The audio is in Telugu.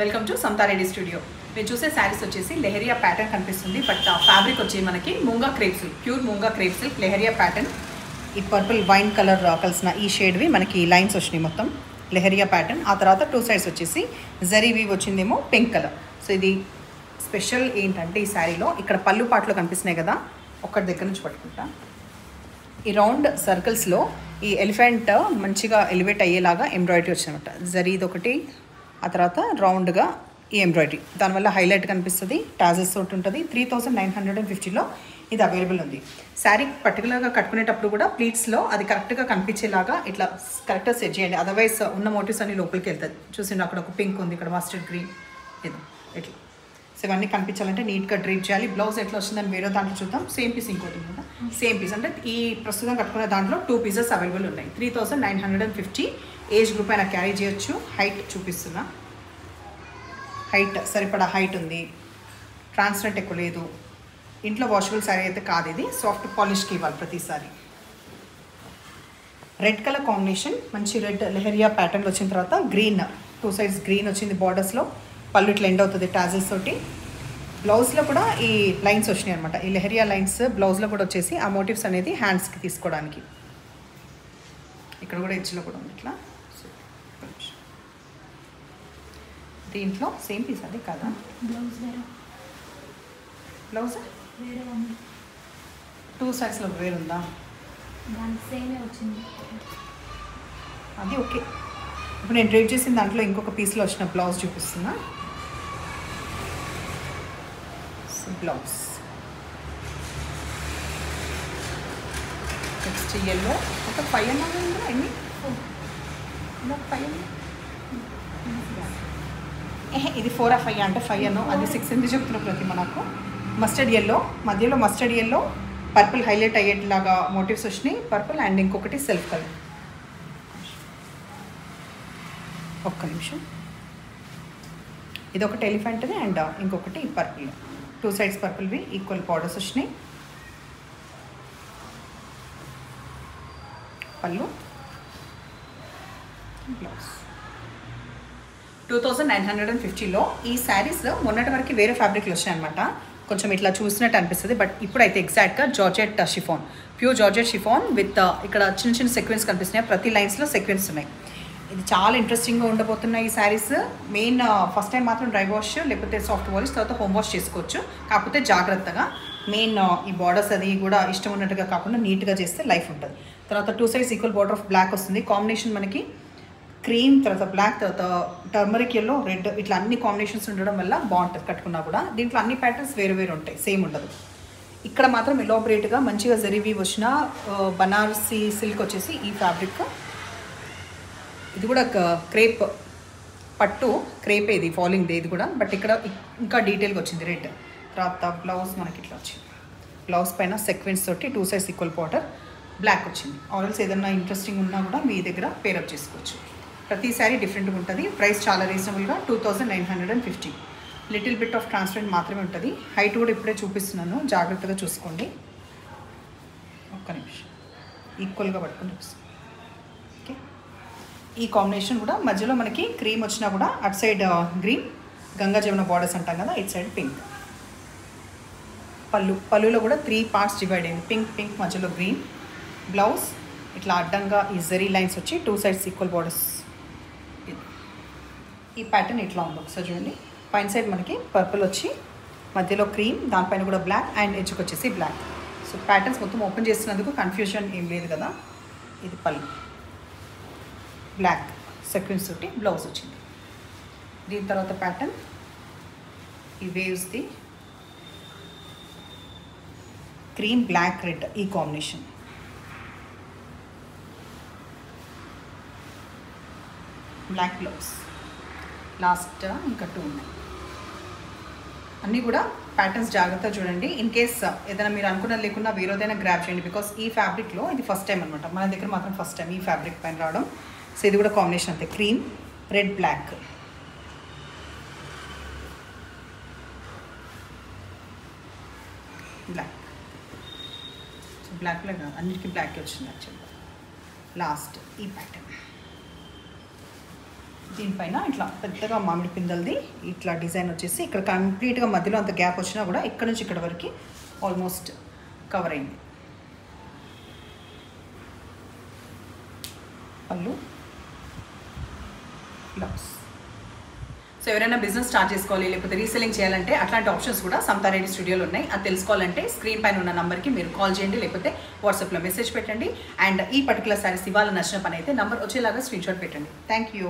Welcome to Samatha Reddy studio. మీరు చూసే శారీస్ వచ్చేసి లెహరియా ప్యాటర్న్ కనిపిస్తుంది. బట్ ఫ్యాబ్రిక్ వచ్చి మనకి moonga crepe silk, pure moonga crepe silk leheriya pattern. ఈ పర్పుల్ వైన్ కలర్ కలిసిన ఈ షేడ్వి మనకి లైన్స్ వచ్చినాయి మొత్తం లెహరియా ప్యాటర్న్. ఆ తర్వాత టూ సైడ్స్ వచ్చేసి జరీ వీవ్ వచ్చిందేమో పింక్ కలర్. సో ఇది స్పెషల్ ఏంటంటే ఈ శారీలో ఇక్కడ పళ్ళు పాటలో కనిపిస్తున్నాయి కదా, ఒక్కటి దగ్గర నుంచి పట్టుకుంటా. ఈ రౌండ్ సర్కిల్స్లో ఈ ఎలిఫెంట్ మంచిగా ఎలివేట్ అయ్యేలాగా ఎంబ్రాయిడరీ వచ్చినమాట. జరీది ఒకటి, ఆ తర్వాత రౌండ్గా ఈ ఎంబ్రాయిడరీ, దానివల్ల హైలైట్ కనిపిస్తుంది. టాజెస్ తోటి ఉంటుంది. 3950లో ఇది అవైలబుల్ ఉంది. శారీ పర్టికులర్గా కట్టుకునేటప్పుడు కూడా ప్లీట్స్లో అది కరెక్ట్గా కనిపించేలాగా ఇట్లా కరెక్ట్గా సెట్ చేయండి. అదర్వైజ్ ఉన్న మోటివ్స్ అన్ని లోపలికి వెళ్తుంది. చూసిండు అక్కడ ఒక పింక్ ఉంది, ఇక్కడ మస్టర్డ్ గ్రీన్, ఇది ఇట్లా. సో ఇవన్నీ కనిపించాలంటే నీట్గా డ్రేప్ చేయాలి. బ్లౌజ్ ఎట్లా వచ్చిందని వేరే దాంట్లో చూద్దాం. సేమ్ పీస్ ఇంకోటి ఉందా, సేమ్ పీస్. అంటే ఈ ప్రస్తుతం కట్టుకునే దాంట్లో 2 పీసెస్ అవైలబుల్ ఉన్నాయి. 3950 ఏజ్ గ్రూప్ అయినా క్యారీ చేయొచ్చు. హైట్ చూపిస్తున్నా, హైట్ సరిపడా హైట్ ఉంది. ట్రాన్స్పరెంట్ ఎక్కువ లేదు. ఇంట్లో వాషబుల్ శారీ అయితే కాదు ఇది, సాఫ్ట్ పాలిష్కి ఇవ్వాలి ప్రతిసారి. రెడ్ కలర్ కాంబినేషన్, మంచి రెడ్ లెహరియా ప్యాటర్న్లో వచ్చిన తర్వాత గ్రీన్, 2 సైడ్స్ గ్రీన్ వచ్చింది బార్డర్స్లో. పళ్ళు ఇట్లా ఎండ్ అవుతుంది టాజిల్స్ తోటి. బ్లౌజ్లో కూడా ఈ లైన్స్ వచ్చినాయి అనమాట. ఈ లెహరియా లైన్స్ బ్లౌజ్లో కూడా వచ్చేసి ఆ మోటివ్స్ అనేది హ్యాండ్స్కి తీసుకోవడానికి. ఇక్కడ కూడా ఎడ్జ్లో కూడా ఉంది ఇట్లా. దీంట్లో సేమ్ పీస్ అది కదా, బ్లౌజ్ 2 సైడ్స్లో వేరుందా, అది ఓకే. ఇప్పుడు నేను డ్రేప్ చేసిన దాంట్లో ఇంకొక పీస్లో వచ్చిన బ్లౌజ్ చూపిస్తున్నా. బ్లౌజ్ నెక్స్ట్ ఎల్లో ఒక 5 అన్నా ఎన్ని 5 ఇది 4 ఆ 5 అంటే 5 అన్నో, అది 6 ఎందుకు చెప్తున్నా ప్రతిమ. నాకు మస్టర్డ్ ఎల్లో, మధ్యలో మస్టర్డ్ ఎల్లో పర్పుల్ హైలైట్ అయ్యేట్లాగా మోటివ్స్ వచ్చినాయి. పర్పుల్ అండ్ ఇంకొకటి సెల్ఫ్ కలర్. ఒక్క నిమిషం. ఇది ఒకటి ఎలిఫెంట్ది అండ్ ఇంకొకటి పర్పుల్. 2 సైడ్స్ పర్పుల్వి ఈక్వల్ బార్డర్స్ వచ్చినాయి. పళ్ళు, బ్లౌజ్. 2950లో ఈ శారీస్ మొన్నటి వరకు వేరే ఫ్యాబ్రిక్లు వచ్చాయన్నమాట. కొంచెం ఇట్లా చూసినట్టు అనిపిస్తుంది. బట్ ఇప్పుడైతే ఎగ్జాక్ట్గా georgette chiffon, pure georgette chiffon with ఇక్కడ చిన్న చిన్న సెక్వెన్స్ కనిపిస్తున్నాయి. ప్రతి లైన్స్లో సెక్వెన్స్ ఉన్నాయి. ఇది చాలా ఇంట్రెస్టింగ్గా ఉండబోతున్నాయి ఈ శారీస్. మెయిన్ ఫస్ట్ టైం మాత్రం డ్రై వాష్ లేకపోతే సాఫ్ట్ వాష్, తర్వాత హోమ్ వాష్ చేసుకోవచ్చు. కాకపోతే జాగ్రత్తగా మెయిన్ ఈ బార్డర్స్ అది కూడా ఇష్టం ఉన్నట్టుగా కాకుండా నీట్గా చేస్తే లైఫ్ ఉంటుంది. తర్వాత 2 sides equal border of black వస్తుంది. కాంబినేషన్ మనకి క్రీమ్, తర్వాత బ్లాక్, తర్వాత టర్మరిక్ ఎల్లో, రెడ్, ఇట్లా అన్ని కాంబినేషన్స్ ఉండడం వల్ల బాగుంటుంది కట్టుకున్నా కూడా. దీంట్లో అన్ని ప్యాటర్న్స్ వేరు వేరు ఉంటాయి, సేమ్ ఉండదు. ఇక్కడ మాత్రం ఎలాబరేట్గా మంచిగా జరీవి వచ్చిన బనారసి సిల్క్ వచ్చేసి ఈ ఫ్యాబ్రిక్. ఇది కూడా క్రేప్ పట్టు, క్రేప్ ఇది ఫాలింగ్ ఇది కూడా. బట్ ఇక్కడ ఇంకా డీటెయిల్గా వచ్చింది రెడ్. తర్వాత బ్లౌజ్ మనకి ఇట్లా వచ్చింది. బ్లౌజ్ పైన సెక్వెన్స్ తోటి 2 సైడ్స్ ఈక్వల్ బార్డర్ బ్లాక్ వచ్చింది. ఆర్ఎల్స్ ఏదన్నా ఇంట్రెస్టింగ్ ఉన్నా కూడా మీ దగ్గర పేరప్ చేసుకోవచ్చు. ప్రతి శారీ డిఫరెంట్గా ఉంటుంది. ప్రైస్ చాలా రీజనబుల్గా 2950. లిటిల్ బిట్ ఆఫ్ ట్రాన్స్పరెంట్ మాత్రమే ఉంటుంది. హైట్ కూడా ఇప్పుడే చూపిస్తున్నాను, జాగ్రత్తగా చూసుకోండి. ఒక్క నిమిషం, ఈక్వల్గా పట్టుకొని చూపిస్తాను. ఓకే, ఈ కాంబినేషన్ కూడా మధ్యలో మనకి క్రీమ్ వచ్చినా కూడా అటు side green, Ganga Jamuna borders అంటాం కదా, ఇటు సైడ్ పింక్. పళ్ళులో కూడా 3 పార్ట్స్ డివైడ్ అయింది. పింక్ పింక్ మధ్యలో గ్రీన్. బ్లౌజ్ ఇట్లా అడ్డంగా ఈ జరీ లైన్స్ వచ్చి 2 సైడ్స్ ఈక్వల్ బార్డర్స్. ఈ ప్యాటర్న్ ఇట్లా ఉంది, ఒకసారి చూడండి. పైన సైడ్ మనకి పర్పుల్ వచ్చి మధ్యలో క్రీమ్, దానిపైన కూడా బ్లాక్ అండ్ ఎడ్జ్కి వచ్చేసి బ్లాక్. సో ప్యాటర్న్స్ మొత్తం ఓపెన్ చేసినందుకు కన్ఫ్యూజన్ ఏం లేదు కదా. ఇది పళ్ళు, బ్లాక్ సెక్వెన్స్ తోటి బ్లౌజ్ వచ్చింది. దీని తర్వాత ప్యాటర్న్ ఈ వేవ్స్ది క్రీమ్, బ్లాక్, రెడ్ ఈ కాంబినేషన్. Black blouse. లాస్ట్ ఇంకా 2 ఉన్నాయి. అన్నీ కూడా ప్యాటర్న్స్ జాగ్రత్తగా చూడండి. ఇన్ కేస్ ఏదైనా మీరు అనుకున్నది లేకుండా వేరేదైనా గ్రాప్ చేయండి. బికాస్ ఈ ఫ్యాబ్రిక్లో ఇది ఫస్ట్ టైం అనమాట, మన దగ్గర మాత్రం ఫస్ట్ టైం ఈ ఫ్యాబ్రిక్ పైన రావడం. సో ఇది కూడా కాంబినేషన్ అంతే, cream, red, black. Black, so black అన్నిటికీ బ్లాక్ వచ్చింది యాక్చువల్గా. లాస్ట్ ఈ ప్యాటర్న్ దీనిపైన ఇట్లా పెద్దగా మామిడి పిందెలది ఇట్లా డిజైన్ వచ్చేసి ఇక్కడ కంప్లీట్గా మధ్యలో అంత గ్యాప్ వచ్చినా కూడా ఇక్కడ నుంచి ఇక్కడ వరకు ఆల్మోస్ట్ కవర్ అయింది. పళ్ళు, బ్లౌజ్. సో ఎవరైనా బిజినెస్ స్టార్ట్ చేసుకోవాలి లేకపోతే రీసెల్లింగ్ చేయాలంటే అట్లాంటి ఆప్షన్స్ కూడా సమతారెడ్డి స్టూడియోలో ఉన్నాయి. అది తెలుసుకోవాలంటే స్క్రీన్ పైన ఉన్న నంబర్కి మీరు కాల్ చేయండి, లేకపోతే వాట్సాప్లో మెసేజ్ పెట్టండి. అండ్ ఈ పర్టికులర్ శారీస్ ఇవాళ నచ్చిన పని అయితే నంబర్ వచ్చేలాగా స్క్రీన్ షాట్ పెట్టండి. Thank you.